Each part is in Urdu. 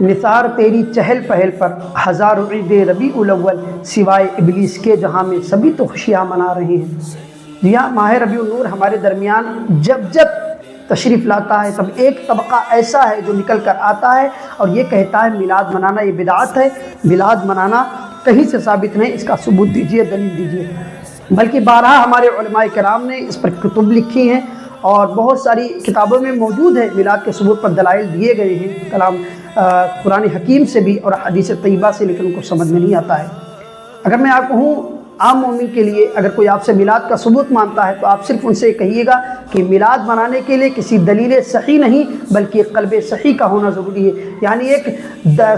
نثار تیری چہل پہل پر ہزاروں عید ربیع الاول سوائے ابلیس کے جہاں میں سبھی تو خوشیاں منا رہے ہیں۔ جی ہاں، ماہ ربیع النور ہمارے درمیان جب جب تشریف لاتا ہے تب ایک طبقہ ایسا ہے جو نکل کر آتا ہے اور یہ کہتا ہے میلاد منانا یہ بدعت ہے، میلاد منانا کہیں سے ثابت نہیں، اس کا ثبوت دیجیے، دلیل دیجیے۔ بلکہ بارہا ہمارے علماء کرام نے اس پر کتب لکھی ہیں اور بہت ساری کتابوں میں موجود ہے، میلاد کے ثبوت پر دلائل دیے گئے ہیں کلام قرآن حکیم سے بھی اور حدیث طیبہ سے، لیکن ان کو سمجھ میں نہیں آتا ہے۔ اگر میں آپ کہوں عام مومن کے لیے، اگر کوئی آپ سے میلاد کا ثبوت مانتا ہے تو آپ صرف ان سے کہیے گا کہ میلاد منانے کے لیے کسی دلیل صحیح نہیں بلکہ ایک قلب صحیح کا ہونا ضروری ہے، یعنی ایک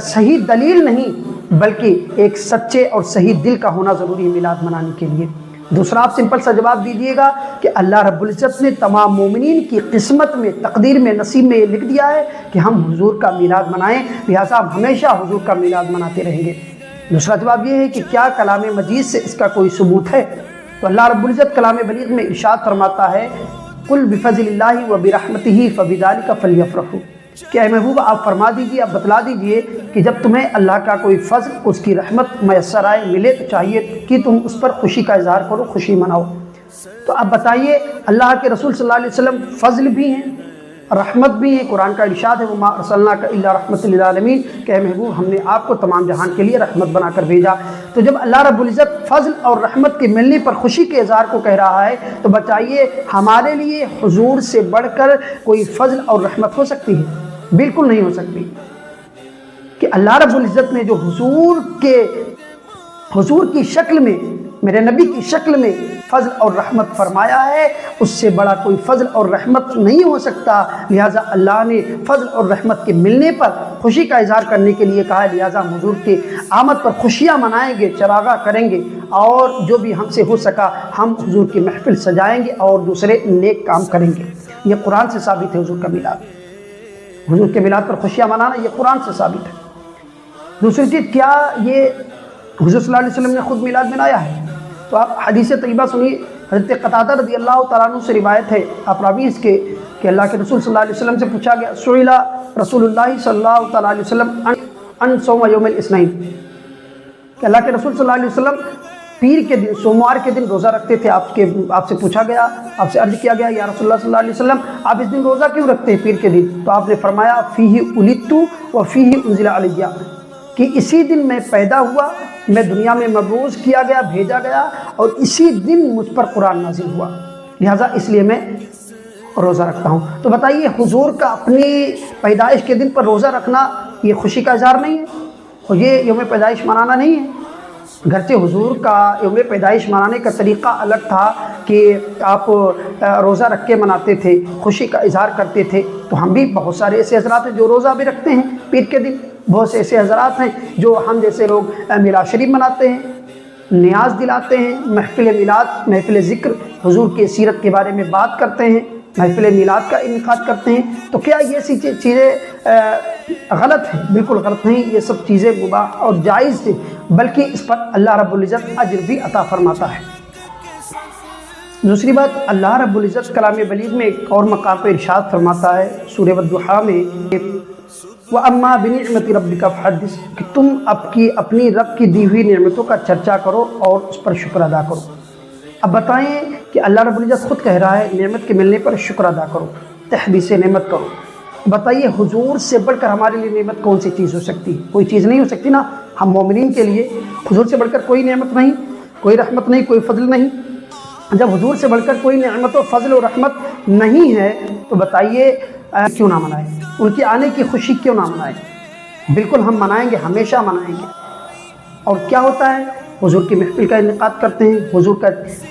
صحیح دلیل نہیں بلکہ ایک سچے اور صحیح دل کا ہونا ضروری ہے میلاد منانے کے لیے۔ دوسرا آپ سمپل سا جواب دیجیے گا کہ اللہ رب العزت نے تمام مومنین کی قسمت میں، تقدیر میں، نصیب میں یہ لکھ دیا ہے کہ ہم حضور کا میلاد منائیں، لہٰذا ہم ہمیشہ حضور کا میلاد مناتے رہیں گے۔ دوسرا جواب یہ ہے کہ کیا کلام مجید سے اس کا کوئی ثبوت ہے؟ تو اللہ رب العزت کلام بلیغ میں ارشاد فرماتا ہے قل بفضل اللہ وبرحمتہ فبذلک فلیفرحوا، کہ اے محبوب آپ فرما دیجیے، آپ بتلا دیجیے کہ جب تمہیں اللہ کا کوئی فضل، اس کی رحمت میسر آئے، ملے تو چاہیے کہ تم اس پر خوشی کا اظہار کرو، خوشی مناؤ۔ تو اب بتائیے، اللہ کے رسول صلی اللہ علیہ وسلم فضل بھی ہیں، رحمت بھی ہے، قرآن کا ارشاد ہے وما ارسلناک الا رحمۃ للعالمین، کہ اے محبوب ہم نے آپ کو تمام جہان کے لیے رحمت بنا کر بھیجا۔ تو جب اللہ رب العزت فضل اور رحمت کے ملنے پر خوشی کے اظہار کو کہہ رہا ہے تو بتائیے ہمارے لیے حضور سے بڑھ کر کوئی فضل اور رحمت ہو سکتی ہے؟ بالکل نہیں ہو سکتی۔ کہ اللہ رب العزت نے جو حضور کی شکل میں، میرے نبی کی شکل میں فضل اور رحمت فرمایا ہے، اس سے بڑا کوئی فضل اور رحمت نہیں ہو سکتا، لہٰذا اللہ نے فضل اور رحمت کے ملنے پر خوشی کا اظہار کرنے کے لیے کہا ہے، لہٰذا ہم حضور کے آمد پر خوشیاں منائیں گے، چراغاں کریں گے، اور جو بھی ہم سے ہو سکا ہم حضور کی محفل سجائیں گے اور دوسرے نیک کام کریں گے۔ یہ قرآن سے ثابت ہے، حضور کا میلاد، حضور کے میلاد پر خوشیاں منانا یہ قرآن سے ثابت ہے۔ دوسری چیز، کیا یہ حضور صلی اللہ علیہ وسلم نے خود میلاد منایا ہے؟ تو آپ حدیث طیبہ سنیے، حضرت قتادہ رضی اللہ تعالیٰ عنہ سے روایت ہے، آپ راوی اس کے، کہ اللہ کے رسول صلی اللہ علیہ وسلم سے پوچھا گیا، سئل رسول اللہ صلی اللہ تعالیٰ علیہ وسلم عن صوم یوم الاثنین، کہ اللہ کے رسول صلی اللہ علیہ وسلم پیر کے دن، سوموار کے دن روزہ رکھتے تھے۔ آپ سے پوچھا گیا، آپ سے عرض کیا گیا، یا رسول اللہ صلی اللہ علیہ وسلم آپ اس دن روزہ کیوں رکھتے ہیں پیر کے دن؟ تو آپ نے فرمایا فیہ ولدت و فیہ انزل علیہ، کہ اسی دن میں پیدا ہوا، میں دنیا میں مبعوث کیا گیا، بھیجا گیا، اور اسی دن مجھ پر قرآن نازل ہوا، لہٰذا اس لیے میں روزہ رکھتا ہوں۔ تو بتائیے حضور کا اپنی پیدائش کے دن پر روزہ رکھنا یہ خوشی کا اظہار نہیں ہے؟ اور یہ یوم پیدائش منانا نہیں ہے؟ گرچہ حضور کا یوم پیدائش منانے کا طریقہ الگ تھا کہ آپ روزہ رکھ کے مناتے تھے، خوشی کا اظہار کرتے تھے، تو ہم بھی بہت سارے ایسے حضرات ہیں جو روزہ بھی رکھتے ہیں پیر کے دن، بہت سے ایسے حضرات ہیں جو ہم جیسے لوگ میلاد شریف مناتے ہیں، نیاز دلاتے ہیں، محفل میلاد، محفل ذکر، حضور کی سیرت کے بارے میں بات کرتے ہیں، محفل میلاد کا انعقاد کرتے ہیں۔ تو کیا یہ سی چیزیں غلط ہیں؟ بالکل غلط نہیں، یہ سب چیزیں مباح اور جائز ہیں، بلکہ اس پر اللہ رب العزت اجر بھی عطا فرماتا ہے۔ دوسری بات، اللہ رب العزت کلام بلیغ میں ایک اور مقام پہ ارشاد فرماتا ہے سورہ والضحیٰ میں، وَأَمَّا بِنِعْمَةِ رَبِّكَ فَحَدِّثْ، کہ تم اپنی رب کی دی ہوئی نعمتوں کا چرچا کرو اور اس پر شکر ادا کرو۔ اب بتائیں کہ اللہ رب العزت خود کہہ رہا ہے نعمت کے ملنے پر شکر ادا کرو، تحدیث نعمت کرو۔ بتائیے حضور سے بڑھ کر ہمارے لیے نعمت کون سی چیز ہو سکتی ہے؟ کوئی چیز نہیں ہو سکتی نا۔ ہم مومنین کے لیے حضور سے بڑھ کر کوئی نعمت نہیں، کوئی رحمت نہیں، کوئی فضل نہیں۔ جب حضور سے بڑھ کر کوئی نعمت و فضل و رحمت نہیں ہے تو بتائیے کیوں نہ منائیں؟ ان کے آنے کی خوشی کیوں نہ منائیں؟ بالکل ہم منائیں گے، ہمیشہ منائیں گے۔ اور کیا ہوتا ہے؟ حضور کی محفل کا انعقاد کرتے ہیں، حضور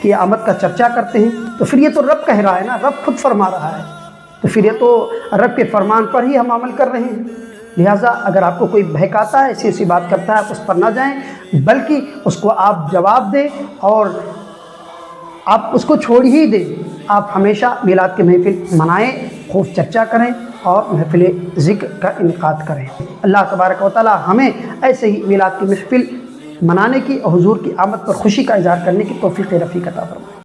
کی آمد کا چرچا کرتے ہیں، تو پھر یہ تو رب کہہ رہا ہے نا، رب خود فرما رہا ہے، تو پھر یہ تو رب کے فرمان پر ہی ہم عمل کر رہے ہیں۔ لہٰذا اگر آپ کو کوئی بہکاتا ہے، ایسی بات کرتا ہے، آپ اس پر نہ جائیں، بلکہ اس کو آپ جواب دیں اور آپ اس کو چھوڑ ہی دیں۔ آپ ہمیشہ میلاد کی محفل منائیں، خوب چرچا کریں اور محفل ذکر کا انعقاد کریں۔ اللہ تبارک و تعالی ہمیں ایسے ہی میلاد کی محفل منانے کی اور حضور کی آمد پر خوشی کا اظہار کرنے کی توفیق رفیق عطا فرمائے۔